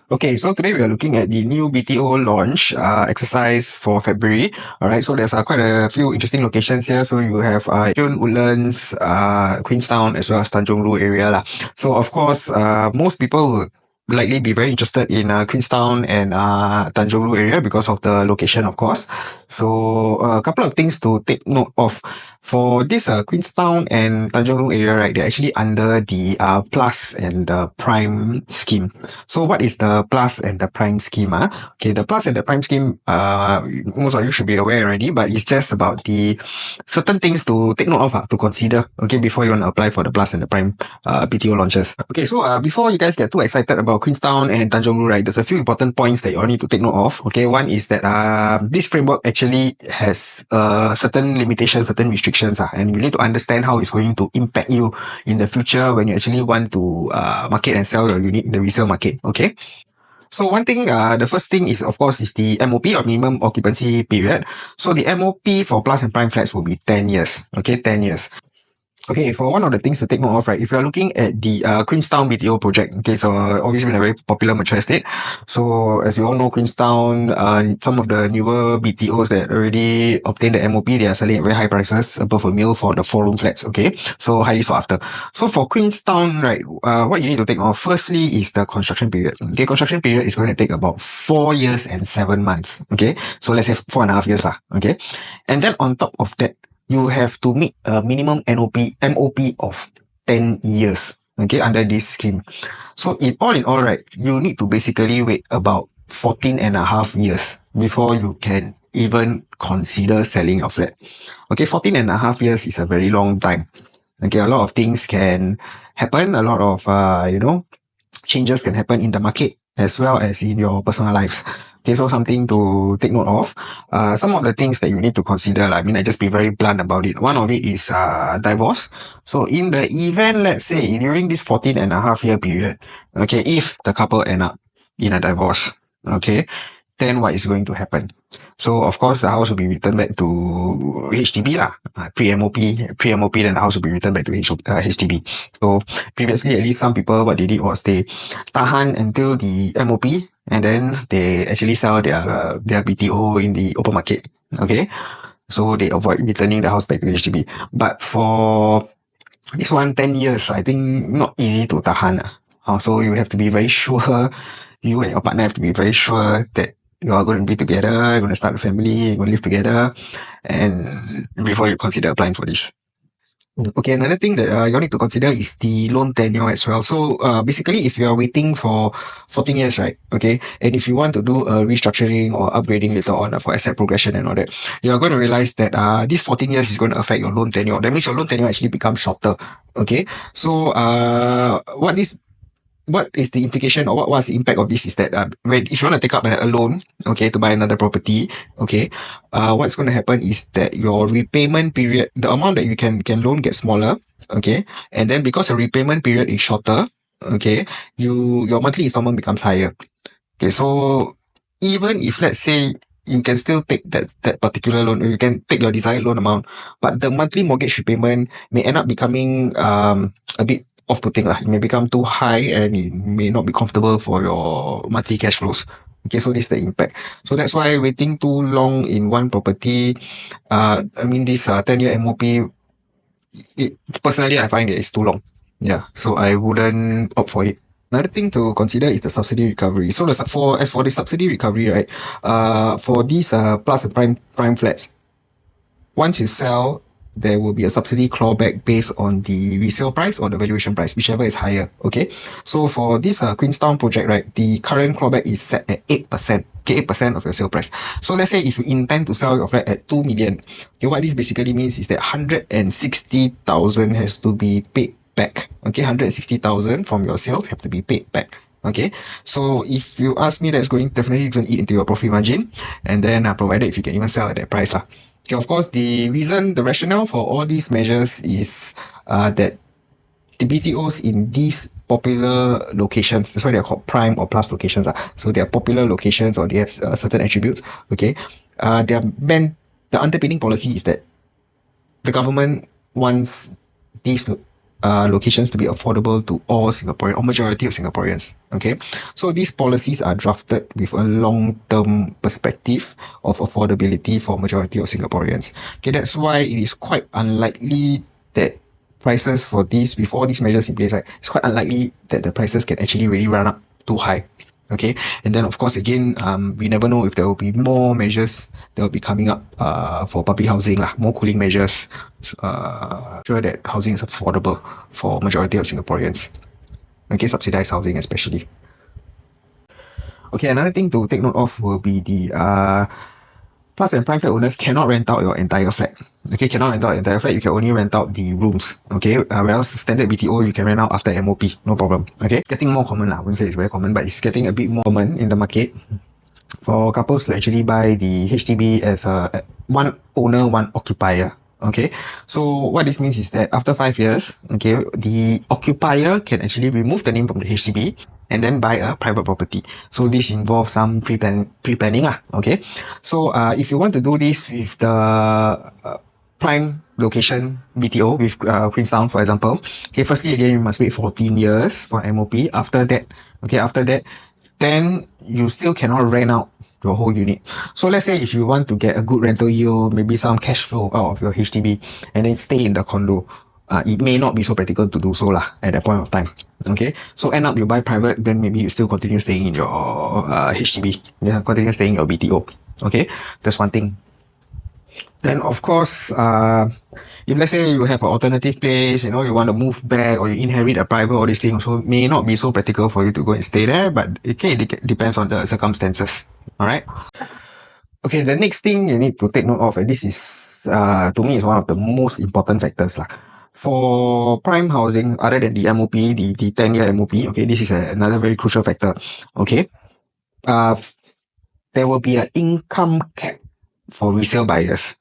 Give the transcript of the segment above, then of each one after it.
Okay, so today we are looking at the new BTO launch exercise for February. All right, so there's quite a few interesting locations here. So you have Woodlands, Queenstown, as well as Tanjong Rhu area lah. So of course, most people would likely be very interested in Queenstown and Tanjong Rhu area because of the location, of course. So a couple of things to take note of. For this Queenstown and Tanjong Rhu area, right, they're actually under the Plus and the Prime scheme. So what is the Plus and the Prime scheme? Okay, the Plus and the Prime scheme, most of you should be aware already, but it's just about the certain things to take note of, to consider, okay, before you want to apply for the Plus and the Prime BTO launches. Okay, so before you guys get too excited about Queenstown and Tanjong Rhu, right, there's a few important points that you all need to take note of. Okay, one is that this framework actually has certain limitations, certain restrictions, and you need to understand how it's going to impact you in the future when you actually want to market and sell your unit in the resale market. Okay. So one thing, the first thing is, of course, is the MOP or minimum occupancy period. So the MOP for Plus and Prime flats will be 10 years. Okay, 10 years. Okay, for one of the things to take note of, right, if you're looking at the Queenstown BTO project, okay, so obviously been a very popular mature estate. So as you all know, Queenstown, some of the newer BTOs that already obtained the MOP, they are selling at very high prices, above a mil for the 4-room flats, okay, so highly sought after. So for Queenstown, right, what you need to take note of, firstly, is the construction period. Okay, construction period is going to take about 4 years and 7 months, okay, so let's say 4.5 years, okay, and then on top of that, you have to meet a minimum MOP of 10 years, okay, under this scheme. So in all, right, you need to basically wait about 14 and a half years before you can even consider selling your flat. Okay, 14 and a half years is a very long time. Okay, a lot of things can happen, a lot of, changes can happen in the market as well as in your personal lives. Okay, so something to take note of. Some of the things that you need to consider, I just be very blunt about it. One of it is divorce. So in the event, let's say, during this 14 and a half year period, okay, if the couple end up in a divorce, okay, then what is going to happen? So of course the house will be returned back to HDB lah. Pre-MOP, then the house will be returned back to HDB. So previously, at least some people, what they did was they tahan until the MOP, and then they actually sell their BTO in the open market. Okay, so they avoid returning the house back to HDB. But for this one, 10 years, I think not easy to tahan. So you have to be very sure, you and your partner have to be very sure that you are going to be together, you're going to start a family, you're going to live together, and before you consider applying for this. Okay, another thing that you need to consider is the loan tenure as well. So basically, if you are waiting for 14 years, right, okay, and if you want to do a restructuring or upgrading later on for asset progression and all that, you are going to realize that this 14 years is going to affect your loan tenure. That means your loan tenure actually becomes shorter. Okay, so what is the implication, or what's the impact of this is that if you want to take up a loan, okay, to buy another property, okay, what's going to happen is that your repayment period, the amount that you can loan gets smaller, okay, and then because your repayment period is shorter, okay, your monthly installment becomes higher. Okay, so even if, let's say, you can still take that particular loan, or you can take your desired loan amount, but the monthly mortgage repayment may end up becoming a bit off-putting lah. It may become too high and it may not be comfortable for your monthly cash flows. Okay, so this is the impact. So that's why waiting too long in one property, this 10-year MOP, personally, I find that it's too long. Yeah, so I wouldn't opt for it. Another thing to consider is the subsidy recovery. So as for the subsidy recovery, right, for these Plus and prime flats, once you sell, there will be a subsidy clawback based on the resale price or the valuation price, whichever is higher. Okay, so for this Queenstown project, right, the current clawback is set at 8%. Okay, 8% of your sale price. So let's say if you intend to sell your flat at 2 million, okay, what this basically means is that 160,000 has to be paid back. Okay, 160,000 from your sales have to be paid back. Okay, so if you ask me, that's definitely going to eat into your profit margin, and then provided if you can even sell at that price lah. Okay, of course, the rationale for all these measures is that the BTOs in these popular locations, that's why they're called prime or plus locations. So they are popular locations, or they have certain attributes. Okay, the underpinning policy is that the government wants these locations to be affordable to all Singaporeans or majority of Singaporeans. Okay, so these policies are drafted with a long-term perspective of affordability for majority of Singaporeans. Okay, that's why it is quite unlikely that prices for these, with all these measures in place, right, it's quite unlikely that the prices can actually really run up too high. Okay, and then of course again, we never know if there will be more measures that will be coming up for public housing lah, more cooling measures, sure that housing is affordable for majority of Singaporeans. Okay, subsidized housing especially. Okay, another thing to take note of will be the plus and prime flat owners cannot rent out your entire flat. Okay, cannot rent out your entire flat. You can only rent out the rooms. Okay, whereas standard BTO you can rent out after MOP, no problem. Okay, it's getting more common lah. I wouldn't say it's very common, but it's getting a bit more common in the market for couples to actually buy the HDB as a one owner, one occupier. Okay, so what this means is that after 5 years, okay, the occupier can actually remove the name from the HDB and then buy a private property. So this involves some pre-planning lah. Okay, so if you want to do this with the prime location BTO with Queenstown, for example, okay, firstly again you must wait 14 years for MOP. After that, then you still cannot rent out your whole unit. So let's say if you want to get a good rental yield, maybe some cash flow out of your HDB and then stay in the condo, it may not be so practical to do so lah at that point of time. Okay, so end up you buy private, then maybe you still continue staying in your HDB, continue staying in your BTO. Okay, that's one thing. Then of course, if let's say you have an alternative place, you want to move back or you inherit a private, all these things also may not be so practical for you to go and stay there, but it depends on the circumstances. All right. Okay, the next thing you need to take note of, and this is, to me, is one of the most important factors lah. For prime housing, other than the MOP, the 10-year MOP, okay, this is another very crucial factor. Okay, there will be an income cap for resale buyers.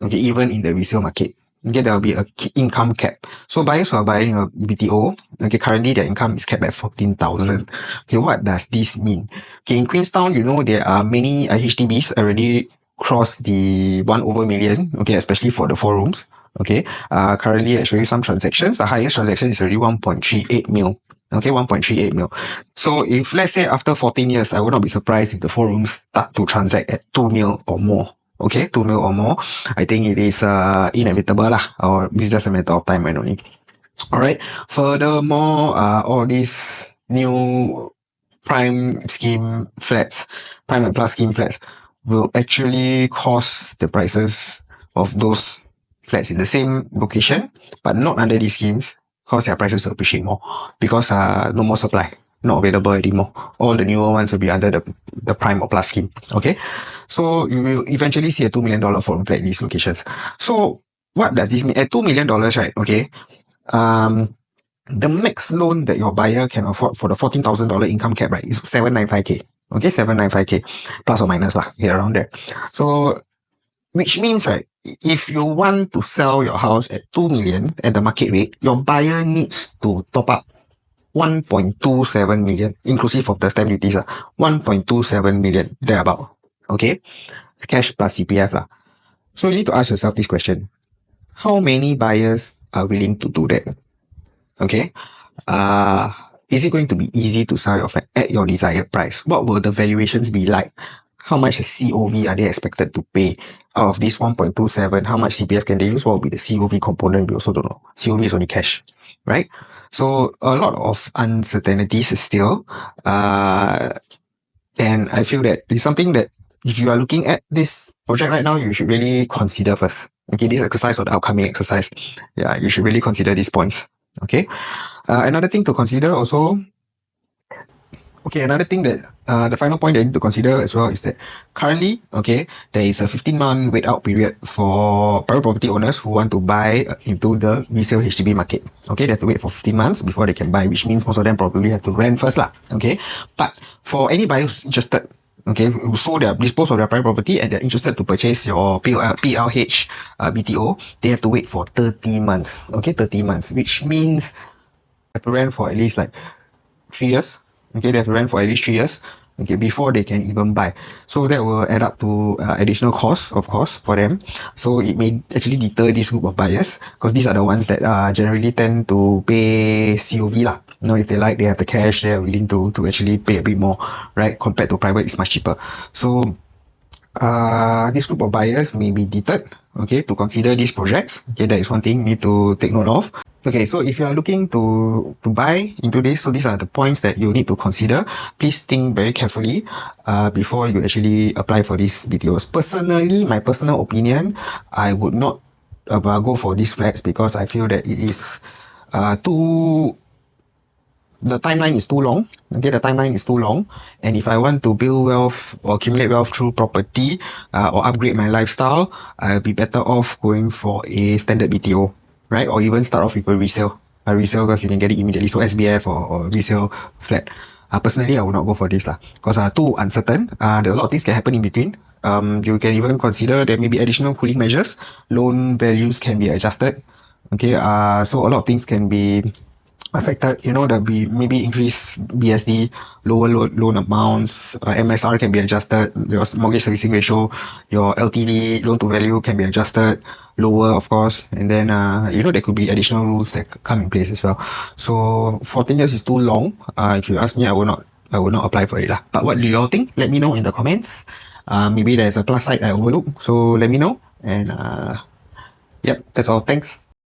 Okay, even in the resale market. Okay, there will be a income cap. So buyers who are buying a BTO, okay, currently their income is capped at 14,000. Okay, what does this mean? Okay, in Queenstown, there are many HDBs already cross the 1/million. Okay, especially for the 4 rooms. Okay, currently I show you some transactions. The highest transaction is already 1.38 mil. Okay, 1.38 mil. So if let's say after 14 years, I would not be surprised if the 4 rooms start to transact at 2 mil or more. Okay, 2 mil or more. I think it is inevitable lah, or it's just a matter of time and only. Alright. Furthermore, all these new prime scheme flats, prime and plus scheme flats, will actually cause the prices of those flats in the same location, but not under these schemes, cause their prices will appreciate more because no more supply. Not available anymore. All the newer ones will be under the prime or plus scheme. Okay, so you will eventually see a $2 million for flat in these locations. So what does this mean? At $2 million, right? Okay, the max loan that your buyer can afford for the $14,000 income cap, right, is 795k. Okay, 795k plus or minus lah, here around there. So which means, right, if you want to sell your house at 2 million at the market rate, your buyer needs to top up 1.27 million, inclusive of the stamp duties, 1.27 million, thereabout. Okay, cash plus CPF lah. So you need to ask yourself this question: how many buyers are willing to do that? Okay, is it going to be easy to sell your flat at your desired price? What will the valuations be like? How much COV are they expected to pay out of this 1.27? How much CPF can they use? What will be the COV component? We also don't know. COV is only cash, right? So a lot of uncertainties still. And I feel that it's something that if you are looking at this project right now, you should really consider first. Okay, this exercise or the upcoming exercise. Yeah, you should really consider these points. Okay. Another thing to consider also. Okay, another thing that the final point that you need to consider as well is that currently, okay, there is a 15-month wait out period for private property owners who want to buy into the resale HDB market. Okay, they have to wait for 15 months before they can buy, which means most of them probably have to rent first lah. Okay, but for any buyers interested, okay, who dispose of their private property and they're interested to purchase your PLH BTO, they have to wait for 30 months. Okay, 30 months, which means they have to rent for at least like 3 years. Okay, they have to rent for at least 3 years, okay, before they can even buy. So that will add up to additional costs, of course, for them. So it may actually deter this group of buyers because these are the ones that generally tend to pay COV lah. You know, if they like, they have the cash, they are willing to actually pay a bit more, right? Compared to private, it's much cheaper. So this group of buyers may be deterred, okay, to consider these projects. Okay, that is one thing you need to take note of. Okay, so if you are looking to buy into this, so these are the points that you need to consider. Please think very carefully before you actually apply for these BTOs. Personally, my personal opinion, I would not go for these flats because I feel that it is too the timeline is too long. Okay, the timeline is too long. And if I want to build wealth or accumulate wealth through property or upgrade my lifestyle, I'll be better off going for a standard BTO, right? Or even start off with a resale. A resale because you can get it immediately. So SBF or resale flat. Personally, I will not go for this lah because too uncertain. There are a lot of things can happen in between. You can even consider there may be additional cooling measures. Loan values can be adjusted. Okay, so a lot of things can be affected. You know, there'll be maybe increased BSD, lower loan amounts, MSR can be adjusted, your mortgage servicing ratio, your LTV, loan to value can be adjusted lower, of course. And then, you know, there could be additional rules that come in place as well. So 14 years is too long. If you ask me, I will not apply for it lah. But what do you all think? Let me know in the comments. Maybe there's a plus side I overlook. So let me know. And, yep, that's all. Thanks.